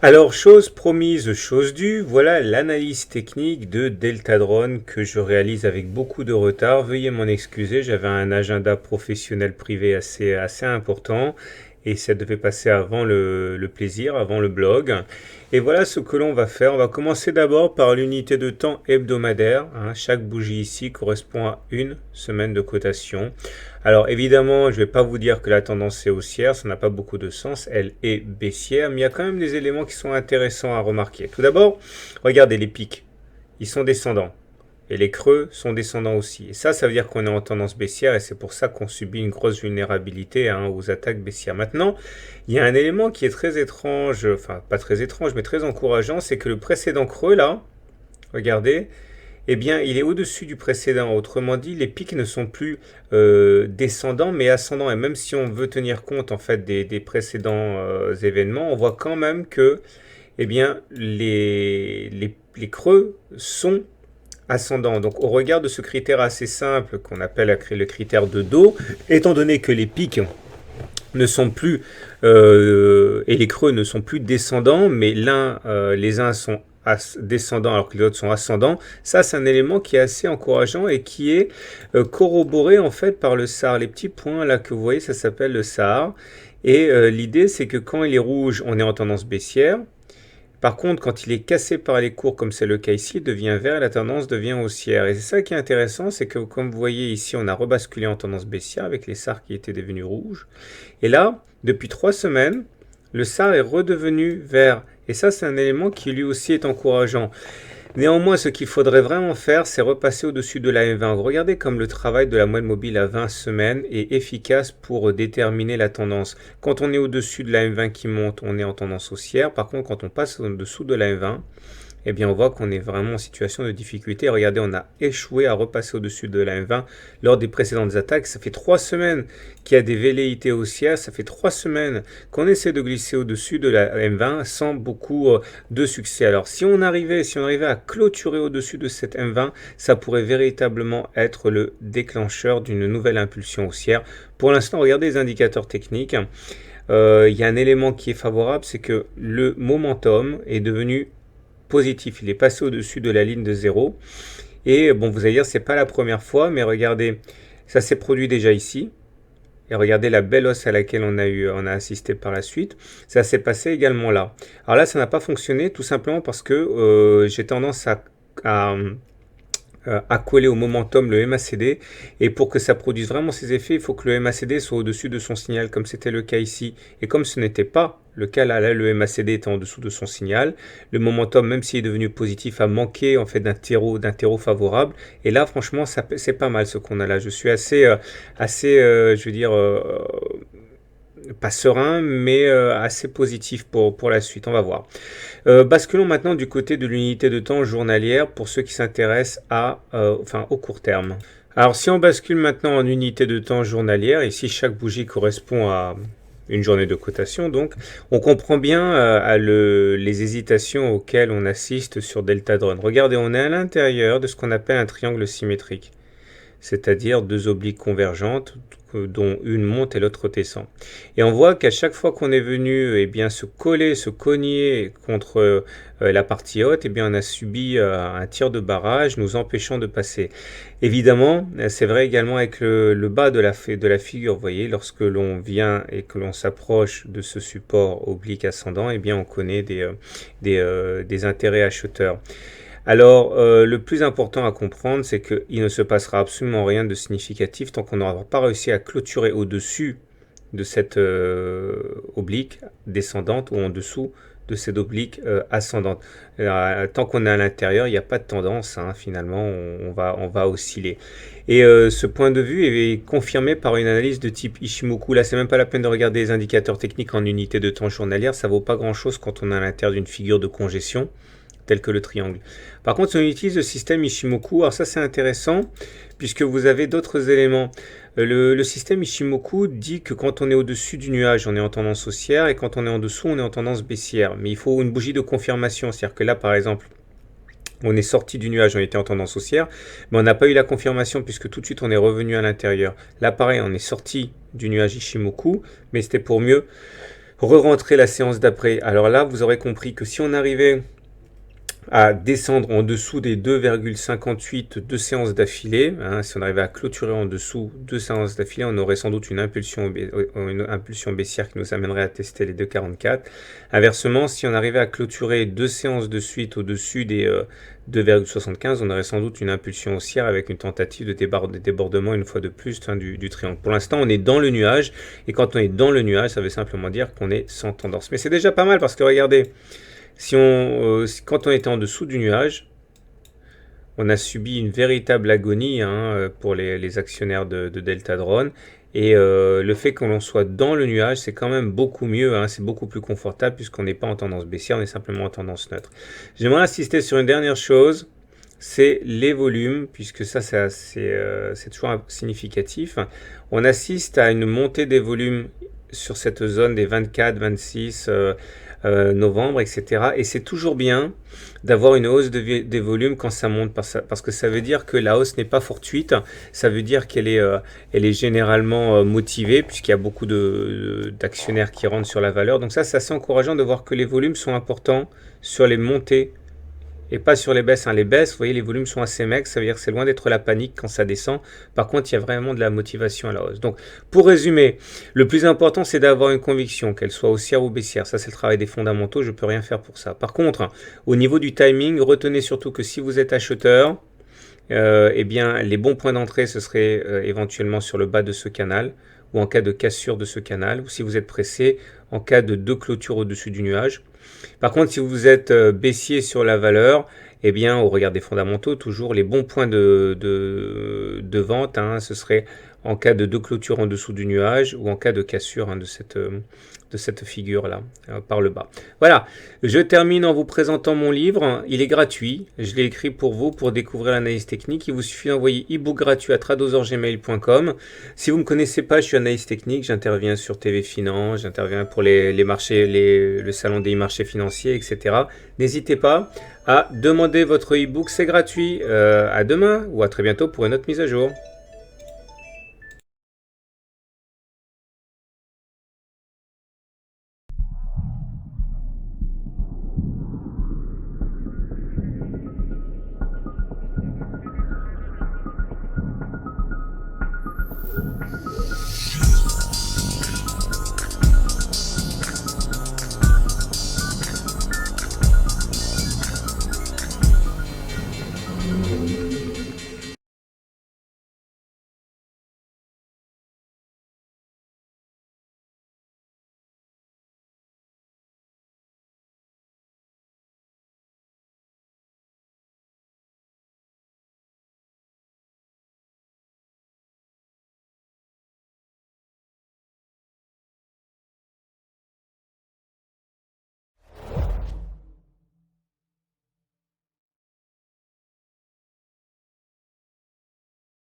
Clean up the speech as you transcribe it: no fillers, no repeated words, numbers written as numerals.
Alors, chose promise, chose due, voilà l'analyse technique de Deltadrone que je réalise avec beaucoup de retard. Veuillez m'en excuser, j'avais un agenda professionnel privé assez important et ça devait passer avant le plaisir, avant le blog. Et voilà ce que l'on va faire. On va commencer d'abord par l'unité de temps hebdomadaire, hein. Chaque bougie ici correspond à une semaine de cotation. Alors évidemment, je ne vais pas vous dire que la tendance est haussière, ça n'a pas beaucoup de sens, elle est baissière, mais il y a quand même des éléments qui sont intéressants à remarquer. Tout d'abord, regardez les pics, ils sont descendants, et les creux sont descendants aussi. Et ça veut dire qu'on est en tendance baissière, et c'est pour ça qu'on subit une grosse vulnérabilité, hein, aux attaques baissières. Maintenant, il y a un élément qui est très étrange, enfin pas très étrange, mais très encourageant, c'est que le précédent creux là, regardez, eh bien, il est au-dessus du précédent. Autrement dit, les pics ne sont plus descendants, mais ascendants. Et même si on veut tenir compte en fait des précédents événements, on voit quand même que, eh bien, les creux sont ascendants. Donc, au regard de ce critère assez simple qu'on appelle le critère de dos, étant donné que les pics ne sont plus et les creux ne sont plus descendants, mais les uns sont descendants alors que les autres sont ascendants. Ça, c'est un élément qui est assez encourageant et qui est corroboré en fait par le SAR. Les petits points là que vous voyez, ça s'appelle le SAR. Et l'idée, c'est que quand il est rouge, on est en tendance baissière. Par contre, quand il est cassé par les cours, comme c'est le cas ici, il devient vert et la tendance devient haussière. Et c'est ça qui est intéressant, c'est que comme vous voyez ici, on a rebasculé en tendance baissière avec les SAR qui étaient devenus rouges. Et là, depuis 3 semaines, le SAR est redevenu vert. Et ça, c'est un élément qui lui aussi est encourageant. Néanmoins, ce qu'il faudrait vraiment faire, c'est repasser au-dessus de la M20. Regardez comme le travail de la moyenne mobile à 20 semaines est efficace pour déterminer la tendance. Quand on est au-dessus de la M20 qui monte, on est en tendance haussière. Par contre, quand on passe en dessous de la M20, eh bien, on voit qu'on est vraiment en situation de difficulté. Regardez, on a échoué à repasser au-dessus de la M20 lors des précédentes attaques. Ça fait 3 semaines qu'il y a des velléités haussières. Ça fait 3 semaines qu'on essaie de glisser au-dessus de la M20 sans beaucoup de succès. Alors, si on arrivait à clôturer au-dessus de cette M20, ça pourrait véritablement être le déclencheur d'une nouvelle impulsion haussière. Pour l'instant, regardez les indicateurs techniques. Il y a un élément qui est favorable, c'est que le momentum est devenu positif, il est passé au-dessus de la ligne de 0. Et bon, vous allez dire, c'est pas la première fois, mais regardez, ça s'est produit déjà ici. Et regardez la belle hausse à laquelle on a assisté par la suite. Ça s'est passé également là. Alors là, ça n'a pas fonctionné tout simplement parce que j'ai tendance à coller au momentum le MACD. Et pour que ça produise vraiment ses effets, il faut que le MACD soit au-dessus de son signal, comme c'était le cas ici. Et comme ce n'était pas le cas là, le MACD était en dessous de son signal. Le momentum, même s'il est devenu positif, a manqué en fait d'un terreau favorable. Et là, franchement, c'est pas mal ce qu'on a là. Je suis je veux dire, pas serein, mais assez positif pour la suite. On va voir. Basculons maintenant du côté de l'unité de temps journalière pour ceux qui s'intéressent au court terme. Alors si on bascule maintenant en unité de temps journalière, ici chaque bougie correspond à une journée de cotation, donc on comprend bien les hésitations auxquelles on assiste sur Deltadrone. Regardez, on est à l'intérieur de ce qu'on appelle un triangle symétrique, c'est-à-dire deux obliques convergentes dont une monte et l'autre descend. Et on voit qu'à chaque fois qu'on est venu se coller, se cogner contre la partie haute, on a subi un tir de barrage nous empêchant de passer. Évidemment, c'est vrai également avec le bas de la figure, vous voyez, lorsque l'on vient et que l'on s'approche de ce support oblique ascendant, on connaît des intérêts acheteurs. Alors, le plus important à comprendre, c'est qu'il ne se passera absolument rien de significatif tant qu'on n'aura pas réussi à clôturer au-dessus de cette oblique descendante ou en dessous de cette oblique ascendante. Tant qu'on est à l'intérieur, il n'y a pas de tendance, hein, finalement, on va osciller. Et ce point de vue est confirmé par une analyse de type Ishimoku. Là, c'est même pas la peine de regarder les indicateurs techniques en unité de temps journalière, ça vaut pas grand-chose quand on est à l'intérieur d'une figure de congestion tel que le triangle. Par contre, si on utilise le système Ishimoku, alors ça c'est intéressant, puisque vous avez d'autres éléments. Le système Ishimoku dit que quand on est au-dessus du nuage, on est en tendance haussière, et quand on est en dessous, on est en tendance baissière. Mais il faut une bougie de confirmation, c'est-à-dire que là, par exemple, on est sorti du nuage, on était en tendance haussière, mais on n'a pas eu la confirmation, puisque tout de suite, on est revenu à l'intérieur. Là, pareil, on est sorti du nuage Ishimoku, mais c'était pour mieux re-rentrer la séance d'après. Alors là, vous aurez compris que si on arrivait à descendre en dessous des 2,58 deux séances d'affilée, hein, si on arrivait à clôturer en dessous deux séances d'affilée, on aurait sans doute une impulsion baissière qui nous amènerait à tester les 2,44. Inversement, si on arrivait à clôturer deux séances de suite au-dessus des 2,75, on aurait sans doute une impulsion haussière avec une tentative de débordement une fois de plus du triangle. Pour l'instant, on est dans le nuage, et quand on est dans le nuage, ça veut simplement dire qu'on est sans tendance. Mais c'est déjà pas mal parce que regardez, quand on était en dessous du nuage, on a subi une véritable agonie pour les actionnaires de Deltadron. Et le fait que l'on soit dans le nuage, c'est quand même beaucoup mieux, c'est beaucoup plus confortable puisqu'on n'est pas en tendance baissière, on est simplement en tendance neutre. J'aimerais insister sur une dernière chose, c'est les volumes, puisque ça c'est toujours significatif. On assiste à une montée des volumes sur cette zone des 24, 26 novembre, etc. Et c'est toujours bien d'avoir une hausse des volumes quand ça monte, parce que ça veut dire que la hausse n'est pas fortuite, ça veut dire qu'elle est généralement motivée, puisqu'il y a beaucoup d'actionnaires qui rentrent sur la valeur. Donc ça, c'est assez encourageant de voir que les volumes sont importants sur les montées et pas sur les baisses. Les baisses, vous voyez, les volumes sont assez maigres, ça veut dire que c'est loin d'être la panique quand ça descend. Par contre, il y a vraiment de la motivation à la hausse. Donc, pour résumer, le plus important, c'est d'avoir une conviction, qu'elle soit haussière ou baissière. Ça, c'est le travail des fondamentaux, je ne peux rien faire pour ça. Par contre, au niveau du timing, retenez surtout que si vous êtes acheteur, eh bien, les bons points d'entrée, ce serait éventuellement sur le bas de ce canal, ou en cas de cassure de ce canal, ou si vous êtes pressé, en cas de deux clôtures au-dessus du nuage. Par contre, si vous êtes baissier sur la valeur, eh bien, au regard des fondamentaux, toujours les bons points de vente, ce serait en cas de deux clôtures en dessous du nuage ou en cas de cassure de cette figure-là, par le bas. Voilà, je termine en vous présentant mon livre. Il est gratuit, je l'ai écrit pour vous, pour découvrir l'analyse technique. Il vous suffit d'envoyer e-book gratuit à tradosorgmail.com. Si vous ne me connaissez pas, je suis analyste technique, j'interviens sur TV Finance, j'interviens pour les marchés, le salon des marchés financiers, etc. N'hésitez pas à demander votre e-book, c'est gratuit. À demain ou à très bientôt pour une autre mise à jour.